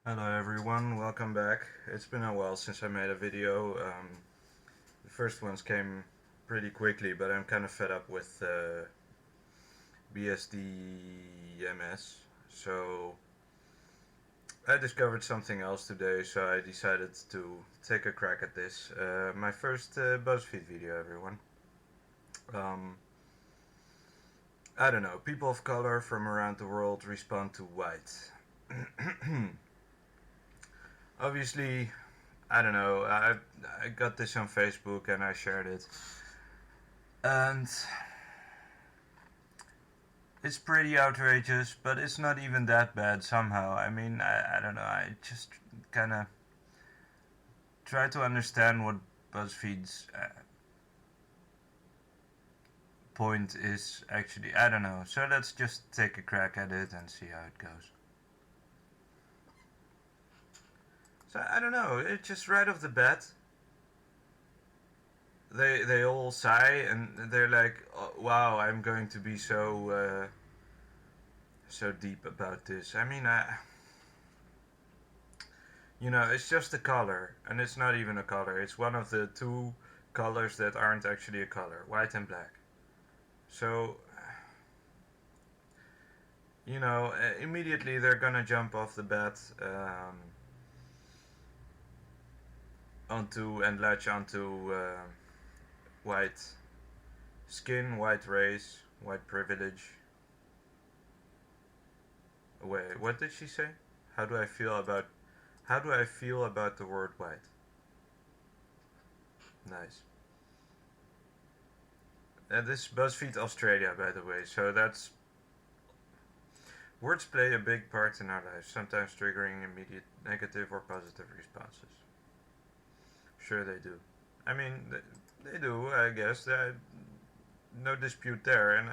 Hello everyone, welcome back. It's been a while since I made a video. The first ones came pretty quickly, but I'm kind of fed up with BSDMS. So I discovered something else today, so I decided to take a crack at this. My first Buzzfeed video, everyone. Um, I don't know, people of color from around the world respond to white. Obviously, I don't know. I got this on Facebook and I shared it, and it's pretty outrageous, but it's not even that bad somehow. I mean, I don't know. I just kind of try to understand what BuzzFeed's point is actually. I don't know. So let's just take a crack at it and see how it goes. So I don't know. It's just right off the bat. They all sigh and they're like, oh, "Wow, I'm going to be so deep about this." I mean, it's just a color, and it's not even a color. It's one of the two colors that aren't actually a color, white and black. So, immediately they're gonna jump off the bat onto and latch onto white skin, white race, white privilege. Wait, what did she say? How do I feel about how do I feel about the word white? Nice. This is BuzzFeed Australia, by the way, so that's words play a big part in our lives, sometimes triggering immediate negative or positive responses. Sure, they do. I mean, they do, I guess. No dispute there. And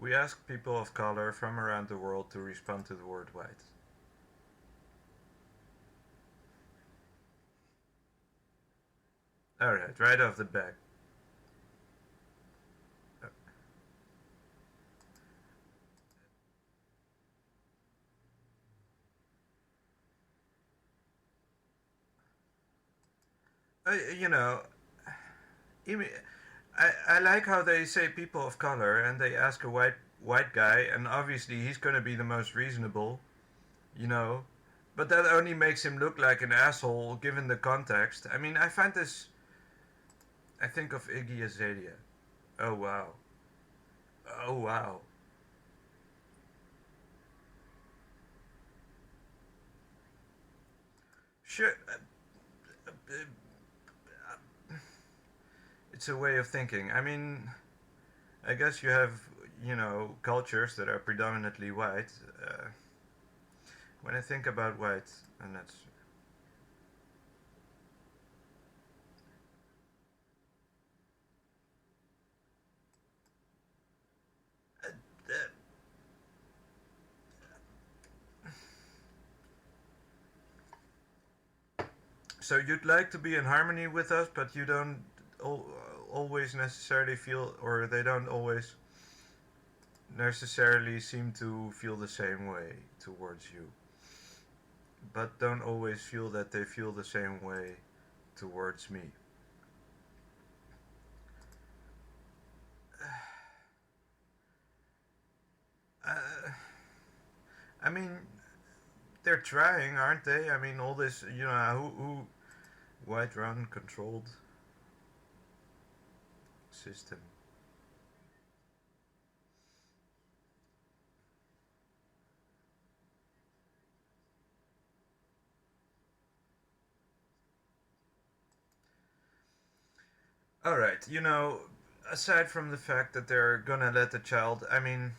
we ask people of color from around the world to respond to the word white. Alright, right off the bat. You know, I like how they say people of color and they ask a white guy, and obviously he's going to be the most reasonable, you know. But that only makes him look like an asshole given the context. I mean, I find this. I think of Iggy Azalea. Oh wow. Oh wow. Sure. It's a way of thinking. I mean, I guess you have, cultures that are predominantly white. When I think about white, and that's. Uh, uh, so you'd like to be in harmony with us, but you don't always necessarily feel, or they don't always necessarily seem to feel the same way towards you, but don't always feel that they feel the same way towards me. Uh, I mean, they're trying, aren't they? I mean, all this, who white run controlled system. All right, aside from the fact that they're gonna let the child, I mean,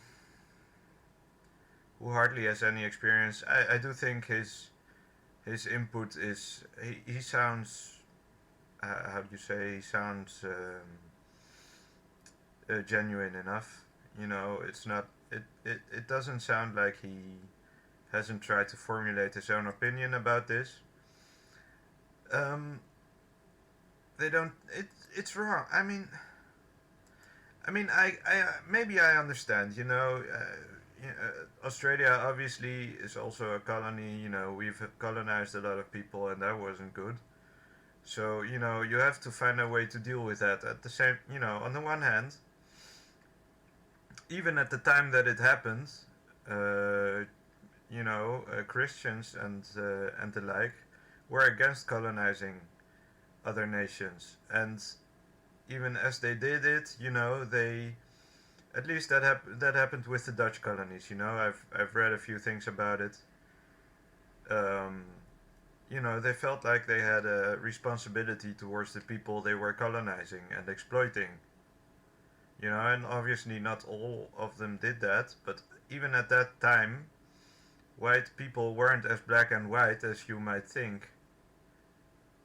who hardly has any experience, I do think his input is he sounds how do you say he sounds genuine enough. It's not it doesn't sound like he hasn't tried to formulate his own opinion about this. Um, they don't. It's wrong. I mean, I maybe I understand. Australia obviously is also a colony. We've colonized a lot of people, and that wasn't good. So you have to find a way to deal with that. At the same, on the one hand, even at the time that it happened, uh, Christians and the like were against colonizing other nations, and even as they did it, they at least that happened with the Dutch colonies. I've read a few things about it. Um, they felt like they had a responsibility towards the people they were colonizing and exploiting. And obviously not all of them did that, but even at that time, white people weren't as black and white as you might think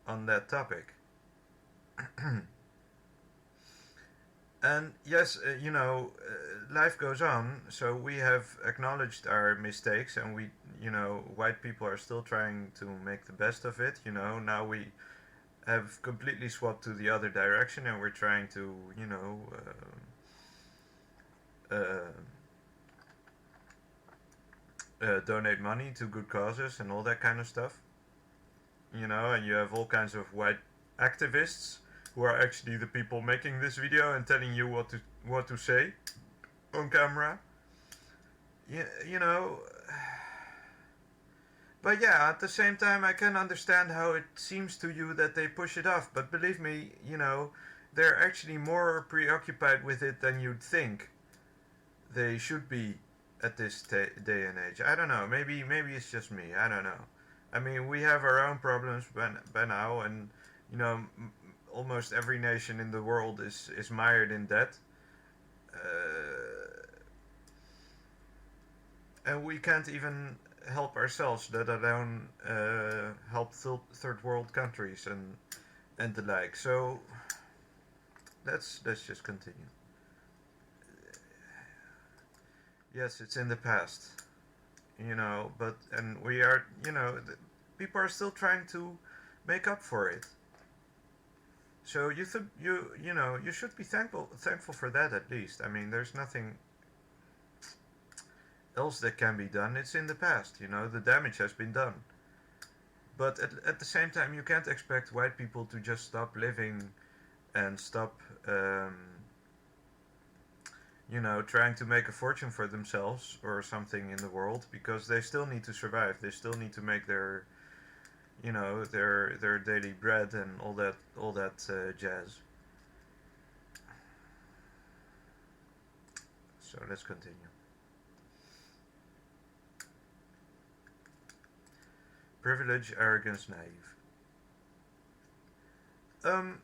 on that topic. And yes, life goes on, so we have acknowledged our mistakes, and white people are still trying to make the best of it. Now we have completely swapped to the other direction, and we're trying to, uh, donate money to good causes and all that kind of stuff. And you have all kinds of white activists who are actually the people making this video and telling you what to say on camera. Yeah, But yeah, at the same time, I can understand how it seems to you that they push it off. But believe me, they're actually more preoccupied with it than you'd think they should be at this day and age. I don't know. Maybe it's just me. I don't know. I mean, we have our own problems by now, and almost every nation in the world is mired in debt. And we can't even help ourselves, let alone help third world countries and the like. So let's just continue. Yes, it's in the past, but and we are, people are still trying to make up for it. So you should be thankful for that at least. I mean, there's nothing else that can be done. It's in the past. The damage has been done. But at the same time, you can't expect white people to just stop living and stop, trying to make a fortune for themselves or something in the world, because they still need to survive. They still need to make their, their daily bread and all that jazz. So let's continue. Privilege, arrogance, naive.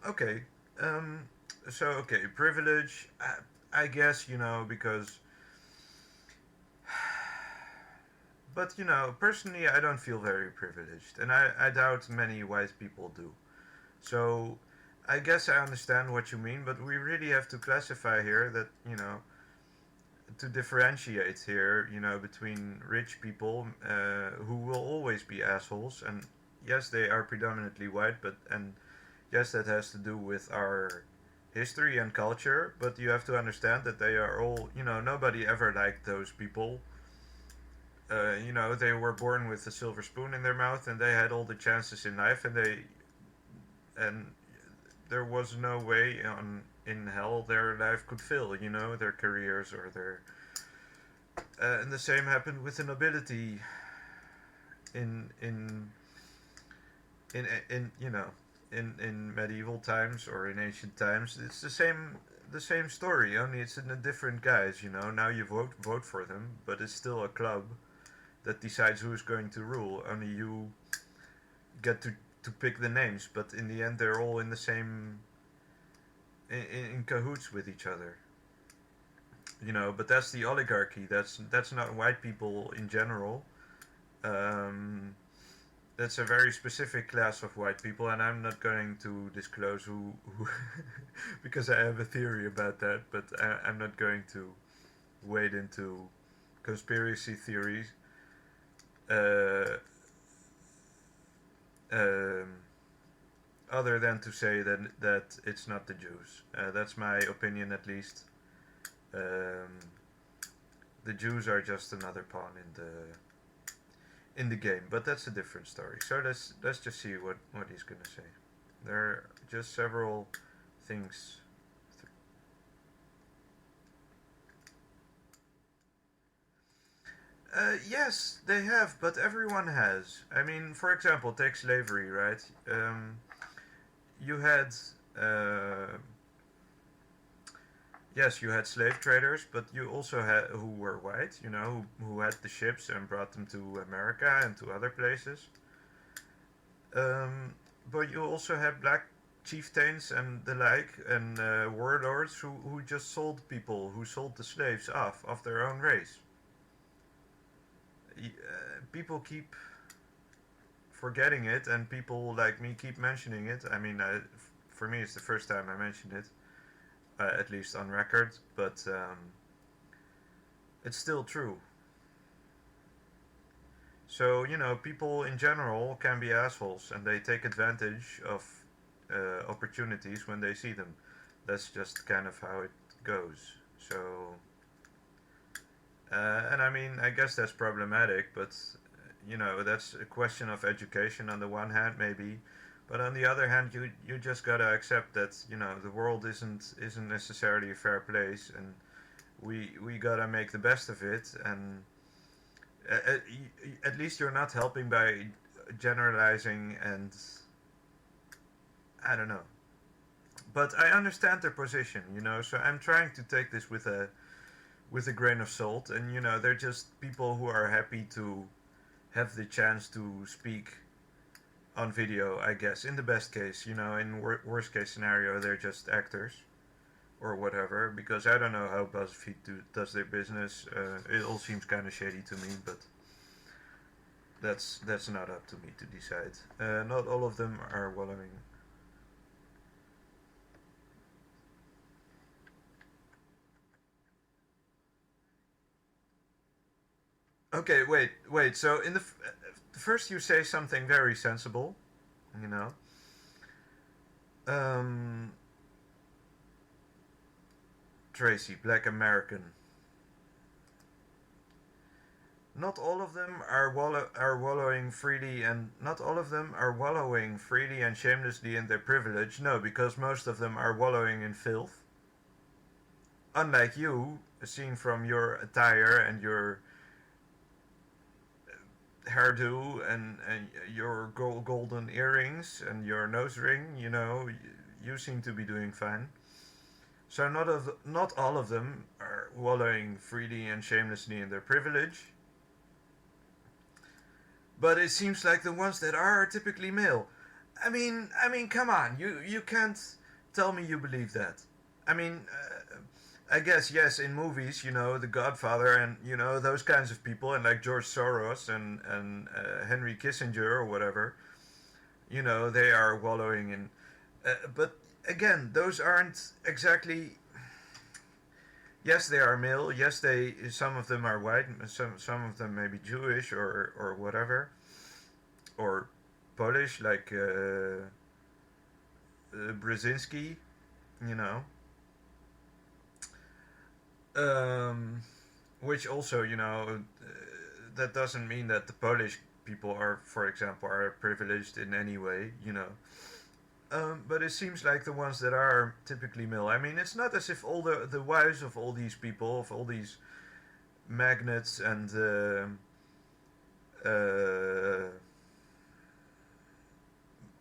Okay. Okay, privilege. I guess because. But personally, I don't feel very privileged, and I doubt many white people do. So, I guess I understand what you mean, but we really have to classify here that to differentiate here, between rich people who will always be assholes, and yes, they are predominantly white, and yes, that has to do with our history and culture, but you have to understand that they are all, nobody ever liked those people. They were born with a silver spoon in their mouth, and they had all the chances in life, and there was no way in hell their life could fail, their careers or their. And the same happened with the nobility in in in medieval times or in ancient times. It's the same story, only it's in a different guise. Now you vote for them, but it's still a club that decides who's going to rule. Only you get to pick the names, but in the end they're all in the same in cahoots with each other. But that's the oligarchy. That's not white people in general. Um, that's a very specific class of white people, and I'm not going to disclose who because I have a theory about that. But I'm not going to wade into conspiracy theories. Uh, um, Other than to say that it's not the Jews. That's my opinion, at least. Um, The Jews are just another pawn in the game, but that's a different story. So let's just see what he's gonna say. There are just several things. Yes, they have, but everyone has. I mean, for example, take slavery, right? You had, uh, yes, you had slave traders, but you also had who were white, who had the ships and brought them to America and to other places. Um, but you also had black chieftains and the like, and warlords who just sold people, who sold the slaves off of their own race. People keep forgetting it, and people like me keep mentioning it. I mean, for me, it's the first time I mentioned it, at least on record, but it's still true. So, people in general can be assholes, and they take advantage of opportunities when they see them. That's just kind of how it goes. So, and I mean, I guess that's problematic, but that's a question of education on the one hand, maybe, but on the other hand, you just gotta accept that the world isn't necessarily a fair place, and we gotta make the best of it, and at, at least you're not helping by generalizing, and I don't know. But I understand their position, so I'm trying to take this with a grain of salt, and they're just people who are happy to have the chance to speak on video, I guess, in the best case. In worst case scenario, they're just actors or whatever, because I don't know how Buzzfeed does their business. It all seems kind of shady to me, but that's not up to me to decide. Not all of them are wallowing. Okay, wait. So first you say something very sensible, you know. Um, Tracy, Black American. Not all of them are wallowing freely, and not all of them are wallowing freely and shamelessly in their privilege. No, because most of them are wallowing in filth. Unlike you, seen from your attire and your hairdo and your golden earrings and your nose ring, you seem to be doing fine. So not all of them are wallowing freely and shamelessly in their privilege, but it seems like the ones that are typically male. I mean, come on, you can't tell me you believe that. I mean, I guess yes, in movies, The Godfather and those kinds of people, and like George Soros and Henry Kissinger or whatever, they are wallowing in. But again, those aren't exactly. Yes, they are male. Yes, some of them are white. Some of them may be Jewish or whatever, or Polish, like Brzezinski, you know. Which also, that doesn't mean that the Polish people are, for example, are privileged in any way, but it seems like the ones that are typically male. I mean, it's not as if all the wives of all these people, of all these magnates and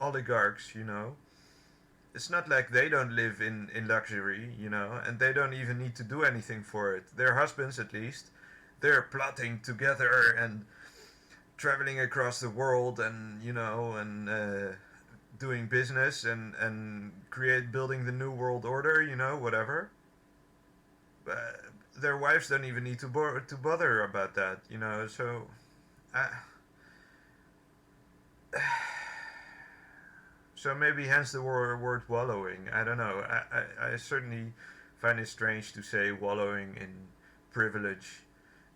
oligarchs, it's not like they don't live in luxury, and they don't even need to do anything for it. Their husbands, at least, they're plotting together and traveling across the world, and doing business and building the new world order, whatever. But their wives don't even need to bother about that, So, uh, so maybe hence the word wallowing. I don't know. I certainly find it strange to say wallowing in privilege.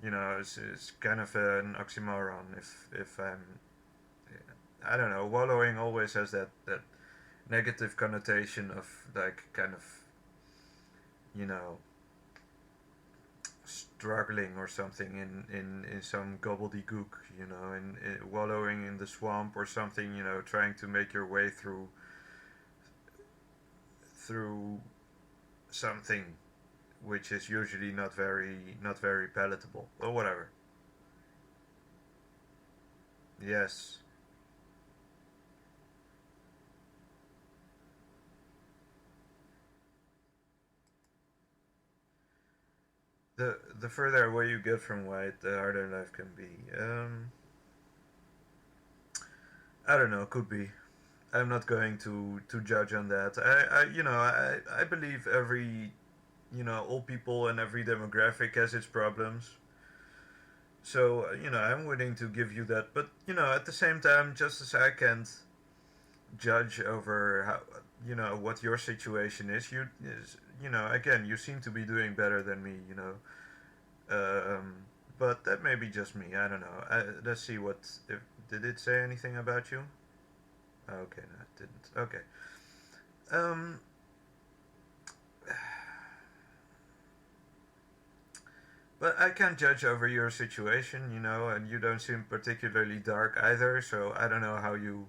It's kind of an oxymoron. If I'm, I don't know. Wallowing always has that negative connotation of like kind of, you know, struggling or something in some gobbledygook, in wallowing in the swamp or something, trying to make your way through something which is usually not very palatable or whatever. Yes. The further away you get from white, the harder life can be. I don't know. Could be. I'm not going to judge on that. I believe every all people and every demographic has its problems. So I'm willing to give you that. But at the same time, just as I can't judge over how what your situation is, again, you seem to be doing better than me. Um, but that may be just me. I don't know. Let's see what if did it say anything about you? Okay, no, it didn't. Okay. Um, but I can't judge over your situation, and you don't seem particularly dark either. So I don't know how you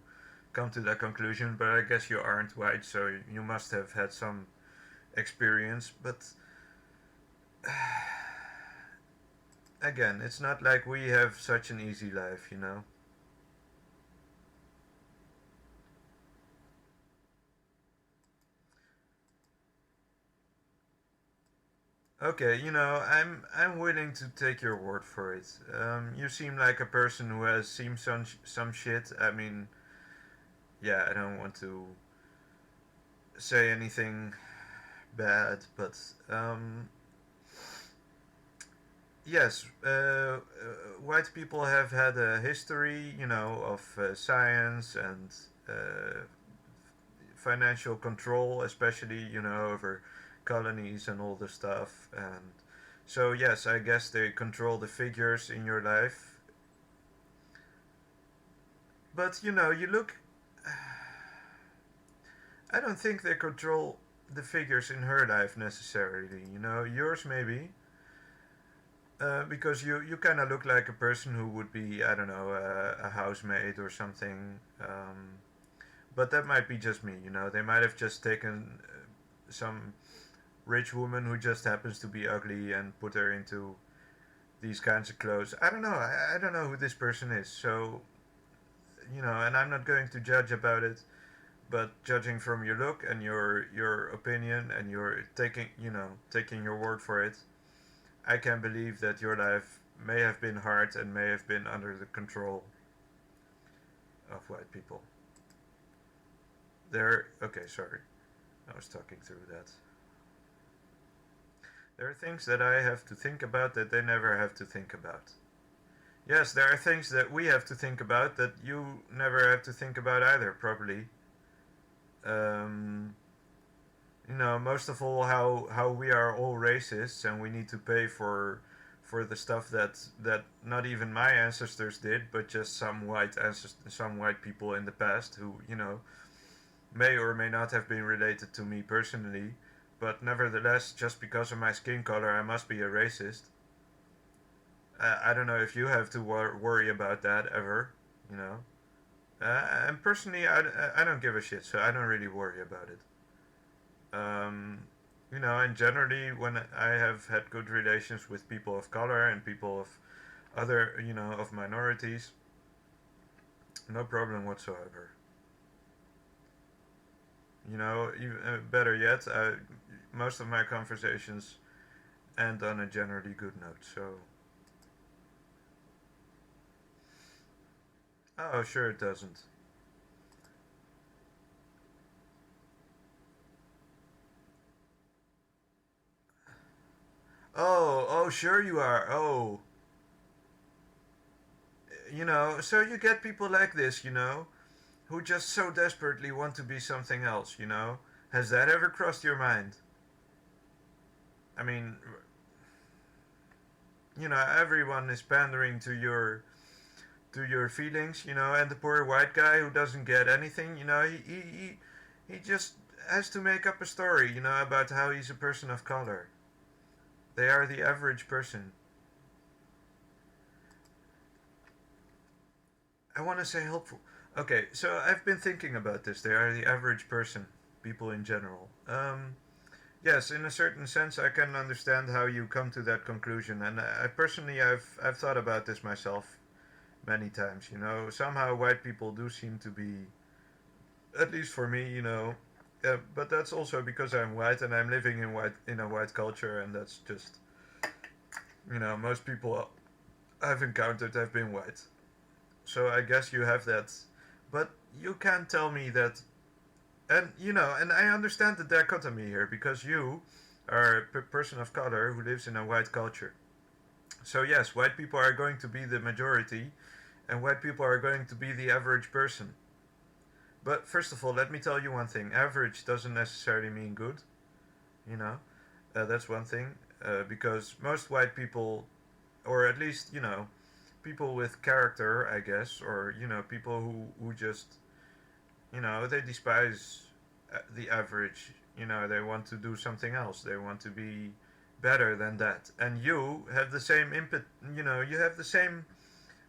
come to that conclusion. But I guess you aren't white, so you must have had some experience. But again, it's not like we have such an easy life. Okay, I'm willing to take your word for it. You seem like a person who has seen some shit. I mean, yeah, I don't want to say anything bad, but yes, white people have had a history, of science and uh, financial control, especially, over colonies and all the stuff. And so, yes, I guess they control the figures in your life. But, you look. I don't think they control the figures in her life necessarily. Yours maybe. Because you kind of look like a person who would be, I don't know, a housemaid or something. But that might be just me. They might have just taken some rich woman who just happens to be ugly and put her into these kinds of clothes. I don't know. I don't know who this person is. So, and I'm not going to judge about it. But judging from your look and your opinion and your taking your word for it, I can believe that your life may have been hard and may have been under the control of white people. Okay, sorry. I was talking through that. There are things that I have to think about that they never have to think about. Yes, there are things that we have to think about that you never have to think about either, probably. Um, most of all, how we are all racists and we need to pay for the stuff that not even my ancestors did, but just some white people in the past who may or may not have been related to me personally, but nevertheless, just because of my skin color, I must be a racist. I don't know if you have to worry about that ever, you know. And personally, I don't give a shit, so I don't really worry about it. Um, and generally, when I have had good relations with people of color and people of other, of minorities, no problem whatsoever. Even, better yet, most of my conversations end on a generally good note. So, oh, sure, it doesn't. Oh, sure you are. Oh, so you get people like this, who just so desperately want to be something else. Has that ever crossed your mind? I mean, everyone is pandering to your feelings, and the poor white guy who doesn't get anything, he just has to make up a story, about how he's a person of color. They are the average person. I want to say helpful. Okay, so I've been thinking about this. They are the average person, people in general. Yes, in a certain sense, I can understand how you come to that conclusion, and I personally, I've thought about this myself many times. Somehow white people do seem to be, at least for me, but that's also because I'm white and I'm living in a white culture, and that's just, most people I've encountered have been white. So I guess you have that, but you can't tell me that. And I understand the dichotomy here because you are a person of color who lives in a white culture. So yes, white people are going to be the majority, and white people are going to be the average person. But first of all, let me tell you one thing: average doesn't necessarily mean good. You know, that's one thing. Because most white people, or at least people with character, I guess, or people who just they despise the average. They want to do something else. They want to be better than that. And you have the same input. You have the same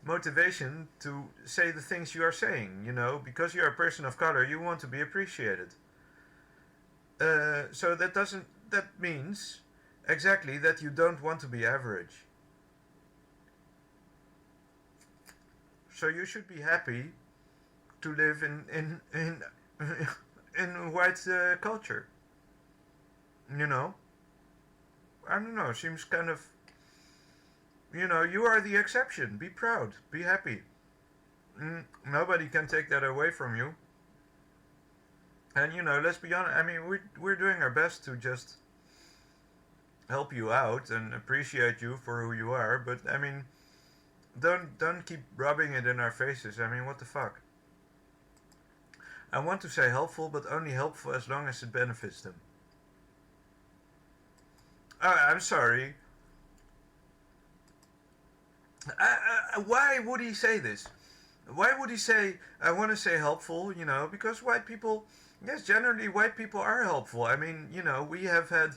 motivation to say the things you are saying. Because you're a person of color, you want to be appreciated. So that means exactly that you don't want to be average. So you should be happy to live in white culture. I don't know. Seems kind of. You are the exception. Be proud. Be happy. Nobody can take that away from you. And let's be honest. I mean, we're doing our best to just help you out and appreciate you for who you are. But I mean, don't keep rubbing it in our faces. I mean, what the fuck? I want to say helpful, but only helpful as long as it benefits them. I'm sorry. Why would he say this? Why would he say, I want to say helpful, because white people, yes, generally white people are helpful. I mean, we have had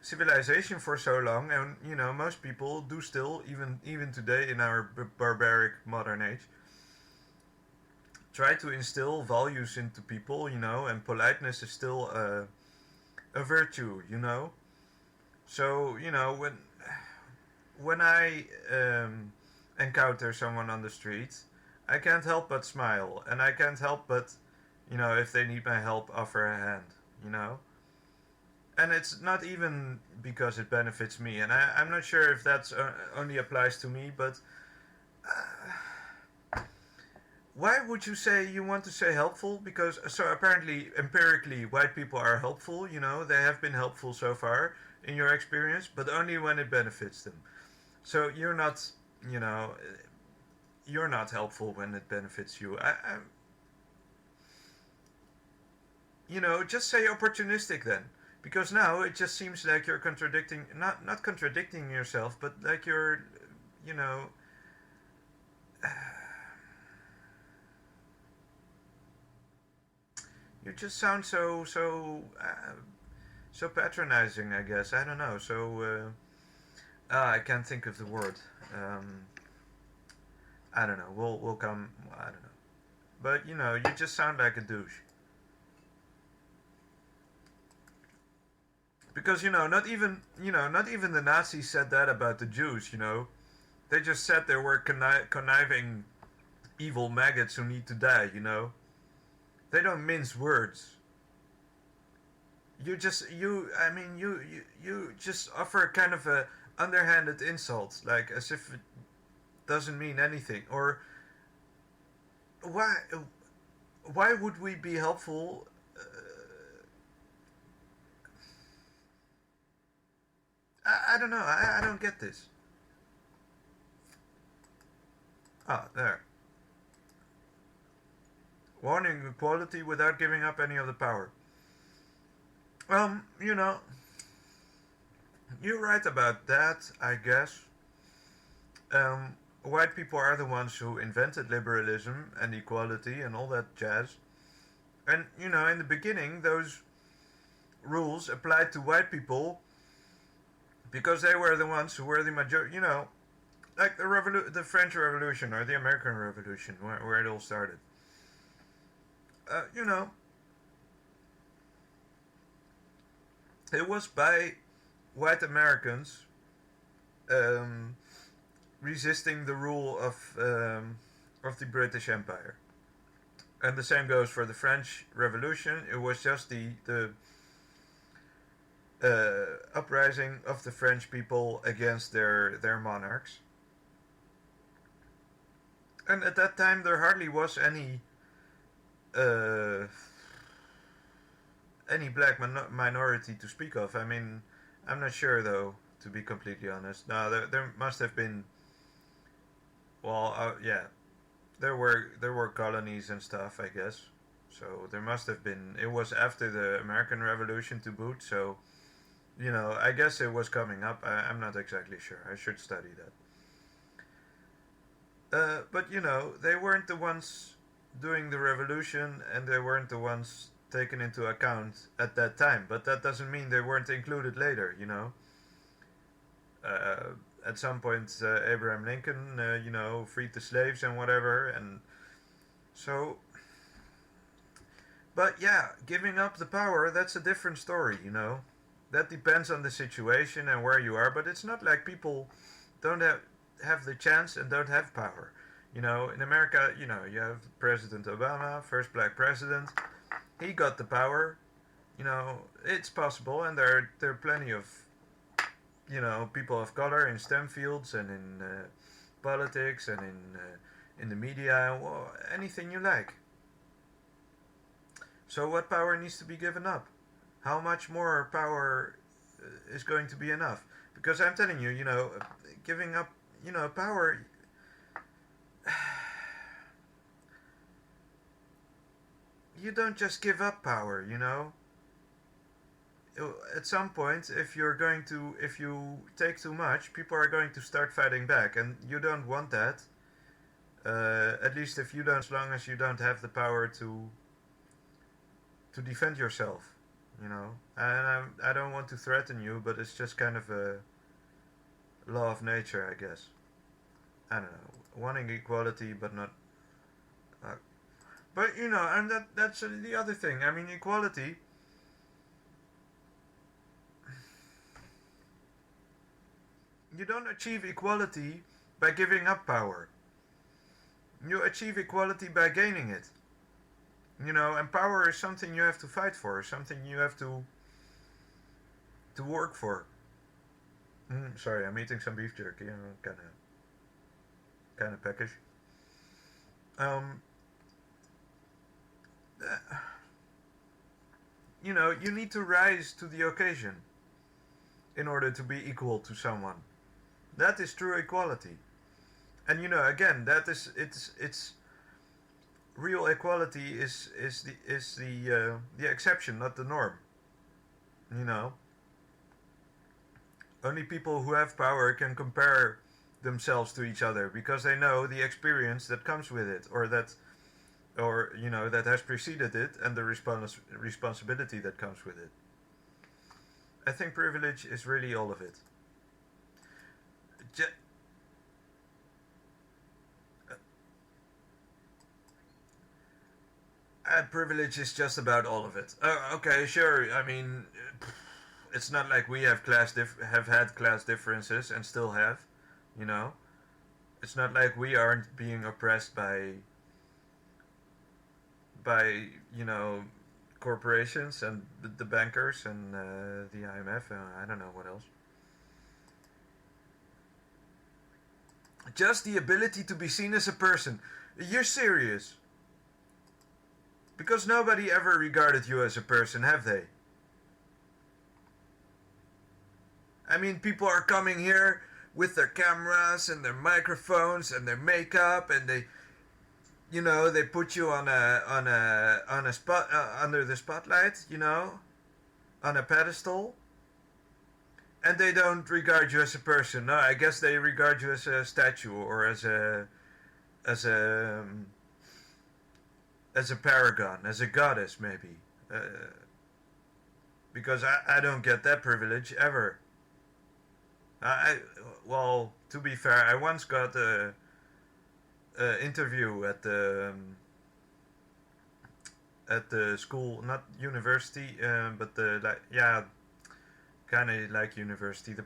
civilization for so long, and, most people do still, even today in our barbaric modern age, try to instill values into people, and politeness is still a virtue, So, when I encounter someone on the street, I can't help but smile, and I can't help but, if they need my help, offer a hand. And it's not even because it benefits me, and I'm not sure if that's only applies to me, but why would you say you want to say helpful? Because, so apparently, empirically, white people are helpful, they have been helpful so far in your experience, but only when it benefits them. So you're not, you're not helpful when it benefits you. Just say opportunistic then, because now it just seems like you're contradicting, not contradicting yourself, but like you're, you just sound so patronizing, I guess. I don't know. So I can't think of the word. I don't know. We'll come. I don't know. But you just sound like a douche. Because not even the Nazis said that about the Jews. They just said they were conniving, evil maggots who need to die. They don't mince words. You just offer kind of a underhanded insult, like as if it doesn't mean anything. Or why would we be helpful? I don't know. I don't get this. Ah, there. Warning equality without giving up any of the power. You're right about that, I guess. White people are the ones who invented liberalism and equality and all that jazz. And, in the beginning, those rules applied to white people because they were the ones who were the majority. like the French Revolution or the American Revolution, where it all started. You know, it was by white Americans um, resisting the rule of the British Empire. And the same goes for the French Revolution. It was just the uprising of the French people against their monarchs. And at that time, there hardly was uh, any black minority to speak of. I mean, I'm not sure though, to be completely honest. No, there must have been. Well, yeah, there were colonies and stuff, I guess. So there must have been. It was after the American Revolution to boot, so I guess it was coming up. I'm not exactly sure. I should study that. But they weren't the ones doing the revolution, and they weren't the ones taken into account at that time. But that doesn't mean they weren't included later. Uh, at some point, Abraham Lincoln, freed the slaves and whatever, and so. But yeah, giving up the power—that's a different story. That depends on the situation and where you are. But it's not like people don't have the chance and don't have power. In America, you have President Obama, first black president. He got the power. It's possible, and there are plenty of people of color in STEM fields and in politics and in the media, well, anything you like. So what power needs to be given up? How much more power is going to be enough? Because I'm telling you, giving up, power. You don't just give up power. At some point, if you take too much, people are going to start fighting back, and you don't want that. At least if you don't, as long as you don't have the power to defend yourself. And I don't want to threaten you, but it's just kind of a law of nature, I guess. I don't know, wanting equality, but not. But and that's the other thing. I mean, equality. You don't achieve equality by giving up power. You achieve equality by gaining it. And power is something you have to fight for, something you have to work for. Sorry, I'm eating some beef jerky. I'm kind of peckish. Um, you need to rise to the occasion in order to be equal to someone. That is true equality. And again, it's real equality is the exception, not the norm. Only people who have power can compare themselves to each other because they know the experience that comes with it, or that has preceded it, and the responsibility that comes with it. I think privilege is really all of it. Privilege is just about all of it. Okay, sure. I mean, it's not like we have have had class differences and still have. You know, it's not like we aren't being oppressed by corporations and the bankers and the IMF. I don't know what else. Just the ability to be seen as a person. You're serious? Because nobody ever regarded you as a person, have they? I mean, people are coming here with their cameras and their microphones and their makeup, and they put you on a spot under the spotlight, on a pedestal, and they don't regard you as a person. No, I guess they regard you as a statue or as a paragon, as a goddess, maybe. Because I don't get that privilege ever. well, to be fair, I once got a interview at the school, not university, but the like, yeah, kind of like university. The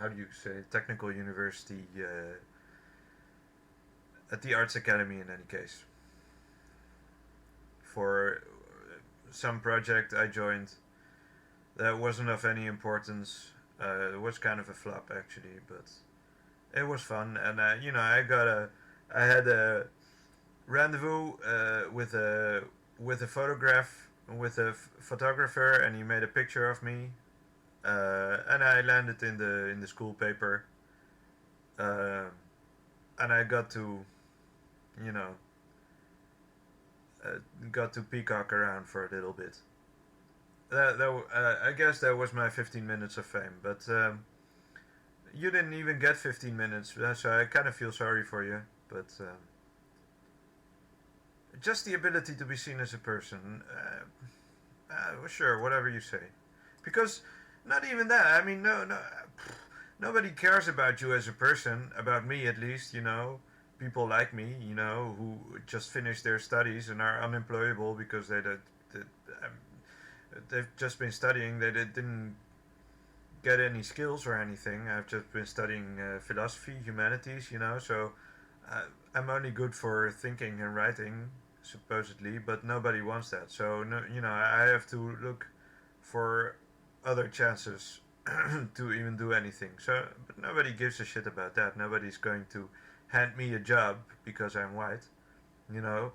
how do you say, technical university, at the arts academy in any case, for some project I joined that wasn't of any importance. It was kind of a flop actually, but it was fun, and I had a rendezvous with a photograph with a photographer, and he made a picture of me, and I landed in the school paper, uh, and I you know, uh, got to peacock around for a little bit. I guess that was my 15 minutes of fame, but you didn't even get 15 minutes, so I kind of feel sorry for you. But just the ability to be seen as a person, sure, whatever you say. Because not even that. I mean, no, nobody cares about you as a person, about me at least. People like me, who just finished their studies and are unemployable because they've just been studying. They didn't get any skills or anything. I've just been studying philosophy, humanities, so uh, I'm only good for thinking and writing, supposedly, but nobody wants that. So, no, I have to look for other chances to even do anything. So, but nobody gives a shit about that. Nobody's going to hand me a job because I'm white, you know.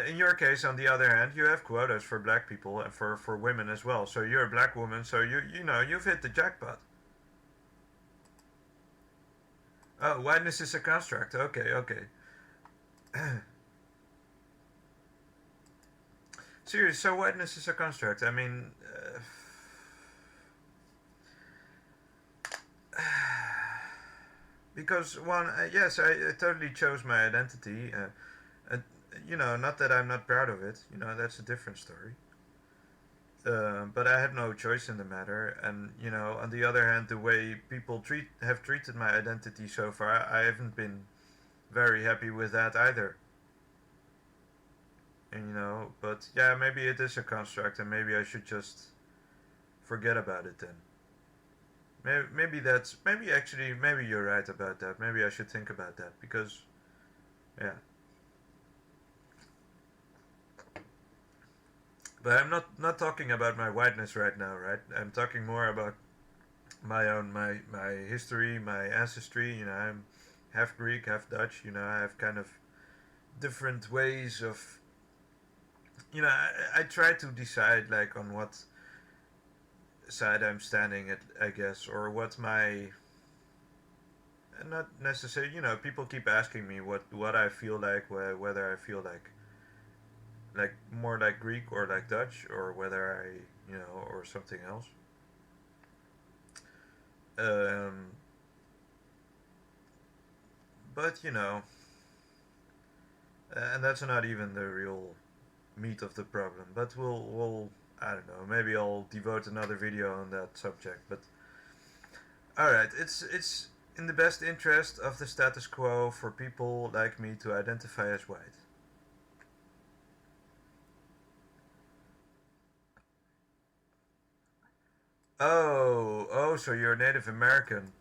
In your case, on the other hand, you have quotas for black people and for women as well. So you're a black woman, so you've hit the jackpot. Oh, whiteness is a construct. Okay, okay. Serious. So whiteness is a construct. I mean, because one, yes, I totally chose my identity. Uh, not that I'm not proud of it. That's a different story. But I had no choice in the matter, and on the other hand, the way people have treated my identity so far, I haven't been very happy with that either. And but yeah, maybe it is a construct, and maybe I should just forget about it then. Maybe you're right about that. Maybe I should think about that because yeah. But I'm not talking about my whiteness right now, right? I'm talking more about my history, my ancestry. I'm half Greek, half Dutch. I have kind of different ways of. I try to decide like on what side I'm standing at, I guess, or what my. Not necessarily. People keep asking me what I feel like, whether I feel like more like Greek or like Dutch, or whether or something else. Um, but and that's not even the real meat of the problem. But we'll I don't know. Maybe I'll devote another video on that subject. But all right, it's in the best interest of the status quo for people like me to identify as white. Oh, so you're Native American.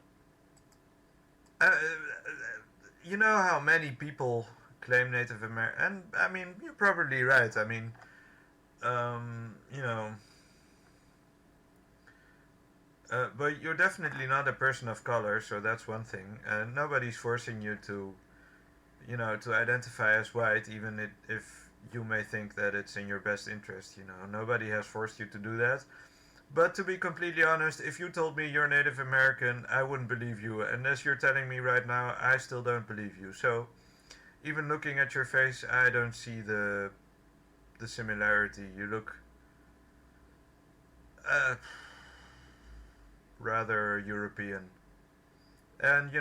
You know how many people claim Native American, and I mean you're probably right. I mean, you know, but you're definitely not a person of color, so that's one thing. And nobody's forcing you to identify as white, even if you may think that it's in your best interest. Nobody has forced you to do that. But to be completely honest, if you told me you're Native American, I wouldn't believe you. And as you're telling me right now, I still don't believe you. So even looking at your face, I don't see the similarity. You look uh, rather European, and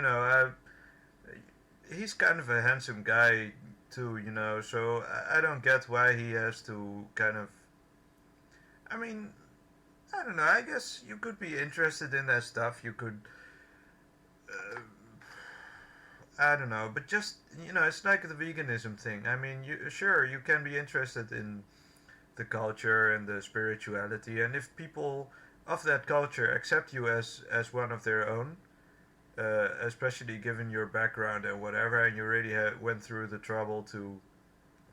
he's kind of a handsome guy too. So I don't get why he has to kind of. I mean, I don't know. I guess you could be interested in that stuff. You could uh, I don't know, but just it's like the veganism thing. I mean, you sure you can be interested in the culture and the spirituality, and if people of that culture accept you as one of their own, especially given your background and whatever, and you already went through the trouble to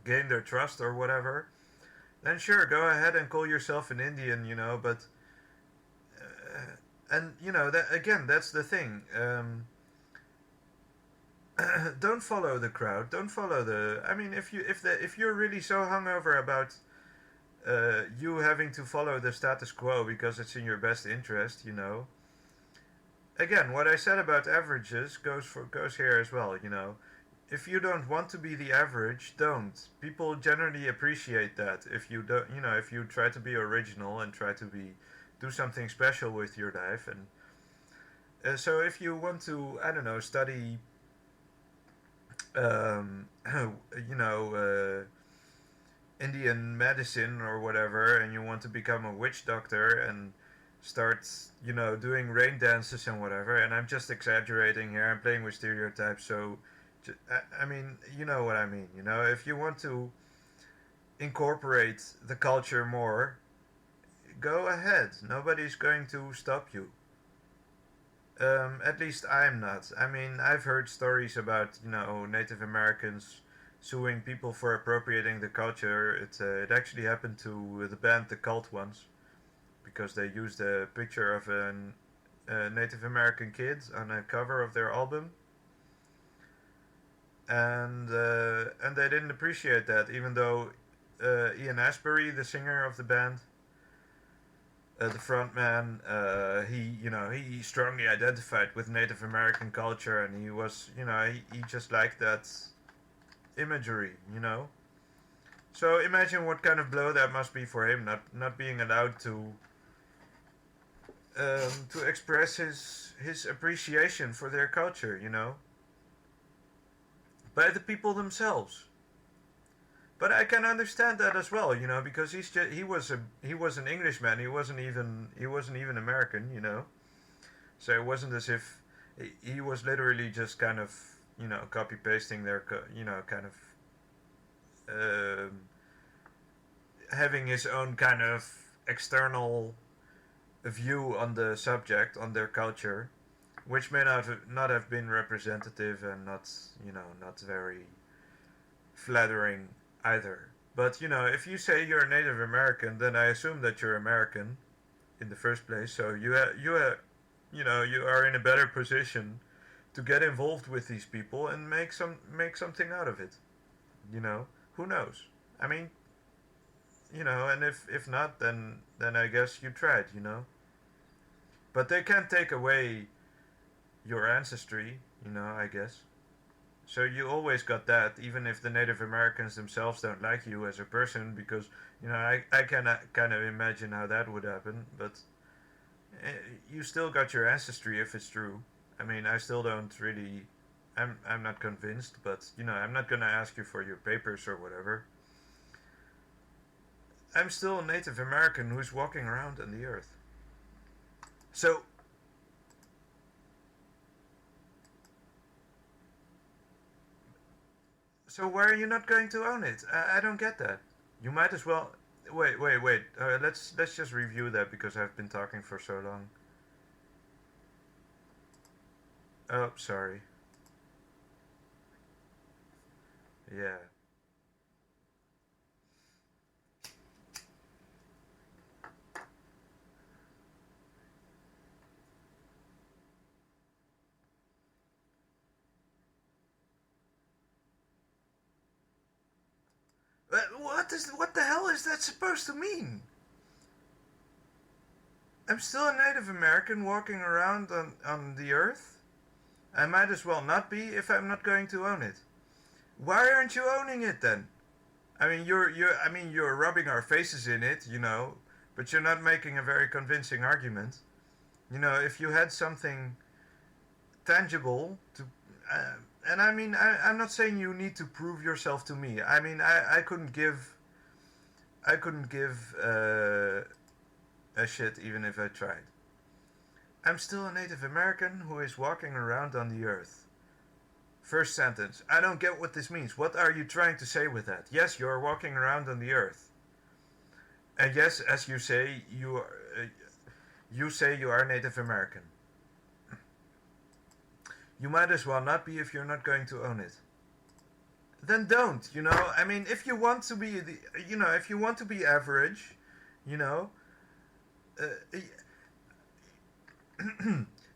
gain their trust or whatever, then sure, go ahead and call yourself an Indian, but and that again, that's the thing. Don't follow the crowd. Don't follow the. I mean, if you're really so hungover about you having to follow the status quo because it's in your best interest, Again, what I said about averages goes here as well. If you don't want to be the average, don't. People generally appreciate that. If you don't, if you try to be original and try to do something special with your life, and so if you want to, I don't know, study, um, you know, Indian medicine or whatever, and you want to become a witch doctor and start, doing rain dances and whatever. And I'm just exaggerating here. I'm playing with stereotypes, so I mean, you know what I mean. If you want to incorporate the culture more, go ahead. Nobody's going to stop you. At least I'm not. I mean, I've heard stories about Native Americans suing people for appropriating the culture. It actually happened to the band The Cult once because they used a picture of a Native American kid on a cover of their album, and they didn't appreciate that, even though Ian Astbury, the singer of the band, the front man, he strongly identified with Native American culture, and he was, he just liked that imagery. So imagine what kind of blow that must be for him, not being allowed to express his appreciation for their culture, by the people themselves. But I can understand that as well, because he was an Englishman. He wasn't even American. So it wasn't as if he was literally just kind of copy pasting their kind of having his own kind of external view on the subject, on their culture, which may not have been representative and not very flattering either. But if you say you're a Native American, then I assume that you're American in the first place. So you are in a better position to get involved with these people and make something out of it. Who knows? I mean, and if not, then I guess you tried. But they can't take away your ancestry, I guess. So you always got that, even if the Native Americans themselves don't like you as a person, because I can kind of imagine how that would happen. But you still got your ancestry if it's true. I mean, I still don't really. I'm not convinced, but I'm not gonna ask you for your papers or whatever. I'm still a Native American who's walking around on the earth. So So why are you not going to own it? I don't get that. You might as well. Wait. Let's just review that because I've been talking for so long. Oh, sorry. Yeah. What the hell is that supposed to mean? I'm still a Native American walking around on the earth. I might as well not be if I'm not going to own it. Why aren't you owning it then? I mean, you're rubbing our faces in it, but you're not making a very convincing argument. If you had something tangible to, and I mean, I'm not saying you need to prove yourself to me. I mean, I couldn't give a shit even if I tried. I'm still a Native American who is walking around on the earth. First sentence. I don't get what this means. What are you trying to say with that? Yes, you are walking around on the earth. And yes, as you say you are Native American. You might as well not be if you're not going to own it. Then don't, you know? I mean, if you want to be, if you want to be average, you know, uh,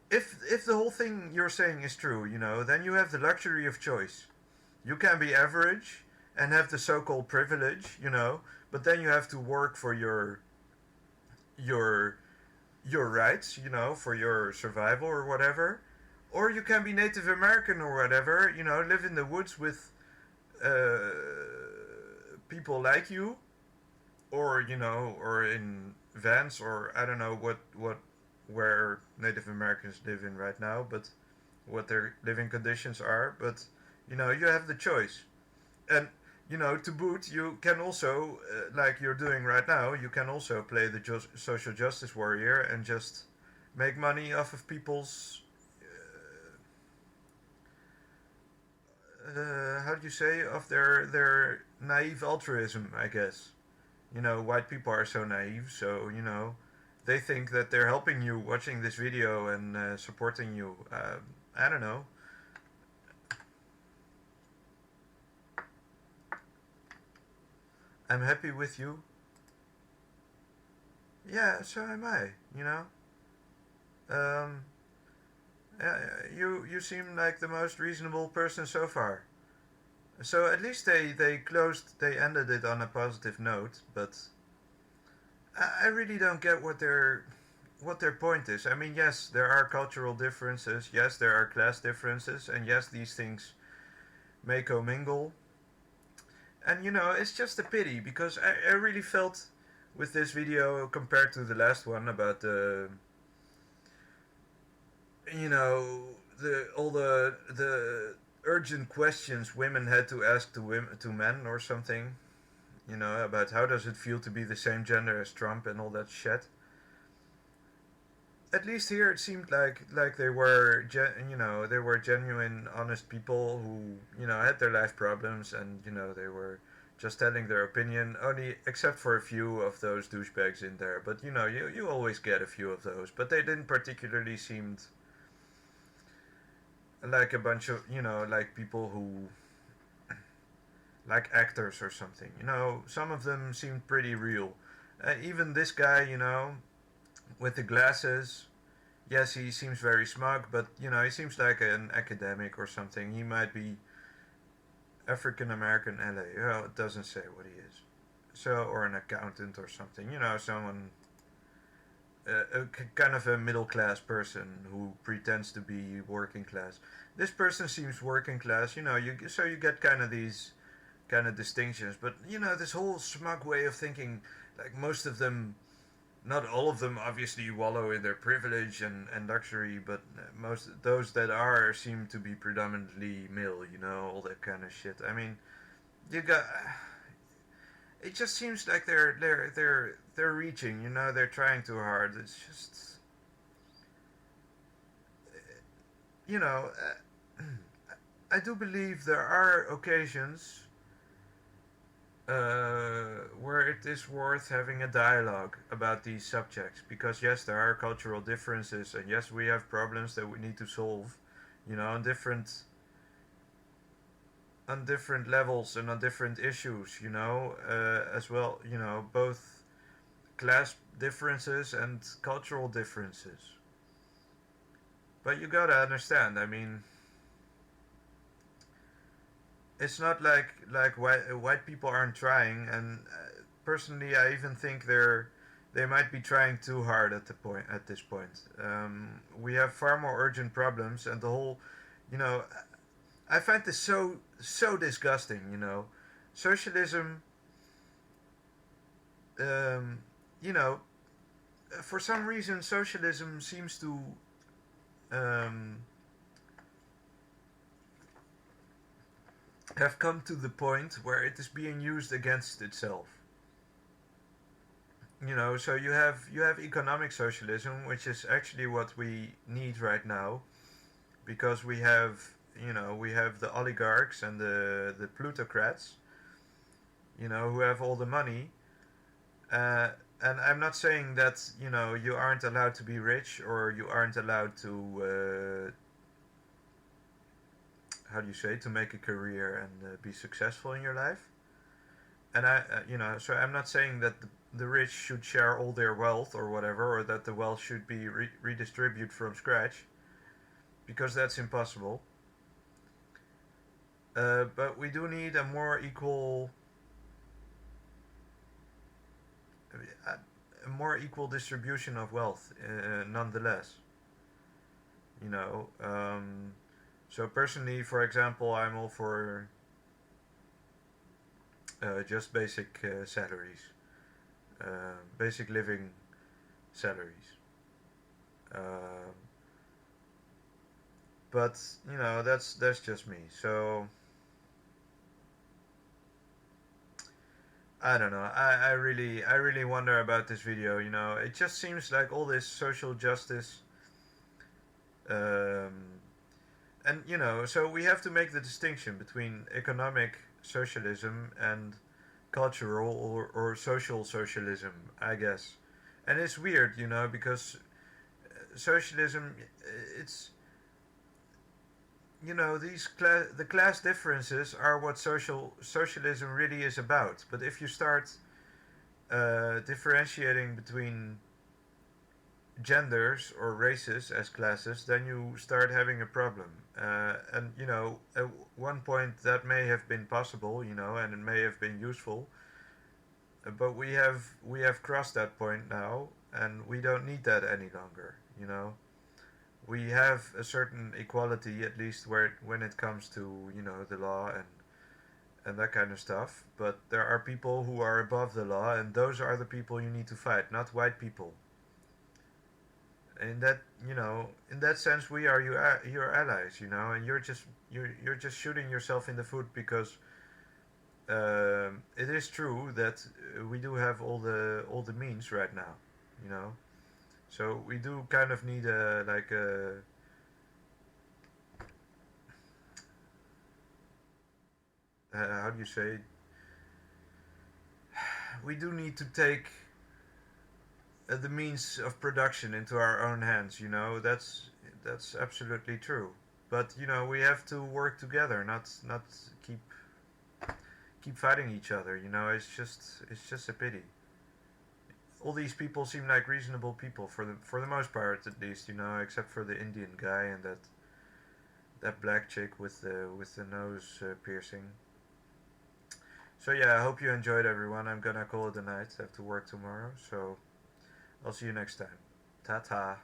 if the whole thing you're saying is true, you know, then you have the luxury of choice. You can be average and have the so-called privilege, you know, but then you have to work for your your rights, you know, for your survival or whatever. Or you can be Native American or whatever, you know, live in the woods with uh, people like you, or you know, or in vans, or I don't know what where Native Americans live in right now, but what their living conditions are. But you know, you have the choice, and you know, to boot, you can also, like you're doing right now, you can also play the social justice warrior and just make money off of people's how do you say, of their naive altruism, I guess. You know, white people are so naive, so you know, they think that they're helping you watching this video and supporting you. I don't know. I'm happy with you. Yeah, so am I. You know. Um, you seem like the most reasonable person so far. So at least they ended it on a positive note, but I really don't get what their point is. I mean, yes, there are cultural differences, yes, there are class differences, and yes, these things may commingle. And you know, it's just a pity because I really felt with this video compared to the last one about the, you know, the all the urgent questions women had to ask to men or something, you know, about how does it feel to be the same gender as Trump and all that shit. At least here it seemed like they were you know, they were genuine honest people who, you know, had their life problems, and you know, they were just telling their opinion, only except for a few of those douchebags in there. But you know, you always get a few of those, but they didn't particularly seemed like a bunch of, you know, like people who, like actors or something. You know, some of them seemed pretty real. Even this guy, you know, with the glasses. Yes, he seems very smug, but you know, he seems like an academic or something. He might be African American LA. Well, it doesn't say what he is. So, or an accountant or something. You know, someone, kind of a middle class person who pretends to be working class. This person seems working class. You know, you get kind of these kind of distinctions. But you know, this whole smug way of thinking, like most of them, not all of them obviously wallow in their privilege and luxury, but most those that are seem to be predominantly male, you know, all that kind of shit. I mean, you got, it just seems like they're reaching, you know, they're trying too hard. It's just, you know, I do believe there are occasions where it is worth having a dialogue about these subjects, because yes, there are cultural differences, and yes, we have problems that we need to solve, you know, on different levels and on different issues, you know, as well, you know, both class differences and cultural differences. But you gotta understand, I mean, it's not like white people aren't trying, and personally, I even think they might be trying too hard at this point. We have far more urgent problems, and the whole, you know, I find this so disgusting. You know, socialism. Um, you know, for some reason, socialism seems to um, have come to the point where it is being used against itself. So you have economic socialism, which is actually what we need right now, because we have the oligarchs and the plutocrats, who have all the money. Uh, and I'm not saying that you aren't allowed to be rich, or you aren't allowed to how do you say, to make a career and be successful in your life. And so I'm not saying that the rich should share all their wealth or whatever, or that the wealth should be redistributed from scratch, because that's impossible. But we do need a more equal, distribution of wealth, nonetheless. You know, so personally, for example, I'm all for just basic salaries, basic living salaries. Uh, but that's just me. So I don't know. I really wonder about this video. It just seems like all this social justice, um, and so we have to make the distinction between economic socialism and cultural or social socialism, I guess. And it's weird, because socialism, it's the class differences are what socialism really is about. But if you start differentiating between genders or races as classes, then you start having a problem. And at one point that may have been possible, and it may have been useful. But we have crossed that point now, and we don't need that any longer. We have a certain equality, at least when it comes to the law and that kind of stuff. But there are people who are above the law, and those are the people you need to fight, not white people. In that sense, we are your allies, and you're just shooting yourself in the foot, because it is true that we do have all the means right now, you know. So we do kind of need a like a how do you say? We do need to take the means of production into our own hands. That's absolutely true. But we have to work together, not keep fighting each other. It's just a pity. All these people seem like reasonable people for the most part, at least. Except for the Indian guy and that black chick with the nose piercing. So yeah, I hope you enjoyed, everyone. I'm gonna call it a night. I have to work tomorrow, so I'll see you next time. Ta ta.